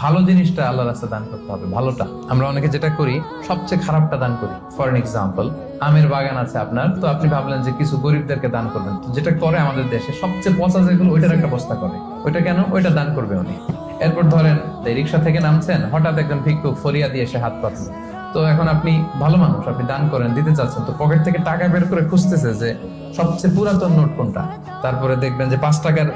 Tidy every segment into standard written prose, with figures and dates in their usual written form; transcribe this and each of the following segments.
ভালো জিনিসটা আল্লাহ রাস্তায় দান করতে হবে, ভালোটা। আমরা অনেকে যেটা করি, সবচেয়ে খারাপটা দান করি। ফর এন এক্সাম্পল, আমের বাগান আছে আপনার, তো আপনি ভাবলেন যে কিছু গরিবদেরকে দান করবেন। তো যেটা করে আমাদের দেশে সবচেয়ে পচা যেগুলো, ওইটার একটা বস্তা করে। ওইটা কেন? ওইটা দান করবে উনি। এরপর ধরেন রিক্সা থেকে নামছেন, হঠাৎ একজন ভিক্ষুক ফরিয়া দিয়ে এসে হাত পাতলো। তো এখন আপনি ভালো মানুষ, আপনি দান করেন, দিতে চাচ্ছেন, তো পকেট থেকে টাকা বের করে খুঁজতেছে যে সবচেয়ে পুরাতন নোট কোনটা। তারপরে দেখবেন যে 5 টাকার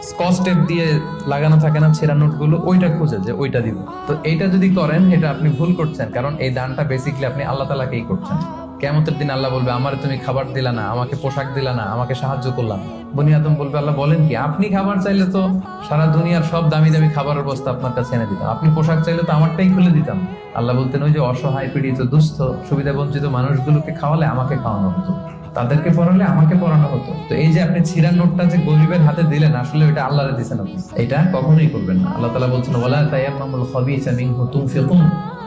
স্কচ টেপ দিয়ে লাগানো থাকে না ছেঁড়া নোট গুলো, ওইটা খুঁজে যে ওইটা দিব। তো এইটা যদি করেন, এটা আপনি ভুল করছেন, কারণ এই দানটা বেসিক্যালি আপনি আল্লাহ তাআলাকেই করছেন। কিয়ামতের দিন আল্লাহ বলবে, আমার তুমি খাবার দিলা না, আমাকে পোশাক দিলা না, আমাকে সাহায্য করলাম। বনি আদম বলবে, আল্লাহ বলেন কি? আপনি খাবার চাইলে তো সারা দুনিয়ার সব দামি দামি খাবারের বস্তা আপনার কাছে এনে দিতাম, আপনি পোশাক চাইলে তো আমারটাই খুলে দিতাম। আল্লাহ বলতেন, ওই যে অসহায় পীড়িত দুস্থ সুবিধা বঞ্চিত মানুষগুলোকে খাওয়ালে আমাকে খাওয়ানো হতো, তাদেরকে পড়ালে আমাকে পড়ানো হতো। তো এই যে আপনি ছিঁড়া নোটটা যে গরিবের হাতে দিলেন, আসলে ওইটা আল্লাহরে দিয়েছেন আপনি, এটা কখনোই করবেন না। আল্লাহ তাআলা বলছেন, ওয়ালা তায়াম্মামুল খাবিসা মিনহু তুনফিকুন,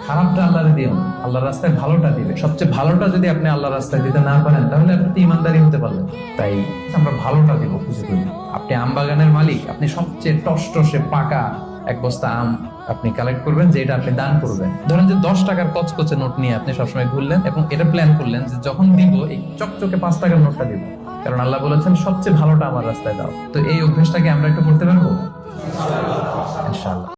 খারাপটা আল্লাহরে দিও না, আল্লাহর রাস্তায় ভালোটা দিবে। সবচেয়ে ভালোটা যদি আপনি আল্লাহর রাস্তায় দিতে না পারেন, তাহলে আপনি ইমানদারি হতে পারলেন। তাই আমরা ভালোটা দিব খুঁজে খুঁজে। আপনি আম বাগানের মালিক, আপনি সবচেয়ে টসটসে পাকা এক বস্তা আম আপনি কালেক্ট করবেন, যে এটা আপনি দান করবেন। ধরেন যে 10 টাকার কচকচে নোট নিয়ে আপনি সবসময় ঘুরলেন এবং এটা প্ল্যান করলেন যে যখন দিব এই চকচকে 5 টাকার নোটটা দিব, কারণ আল্লাহ বলেছেন সবচেয়ে ভালোটা আমার রাস্তায় দাও। তো এই অভ্যেসটাকে আমরা একটু করতে পারবো ইনশাআল্লাহ।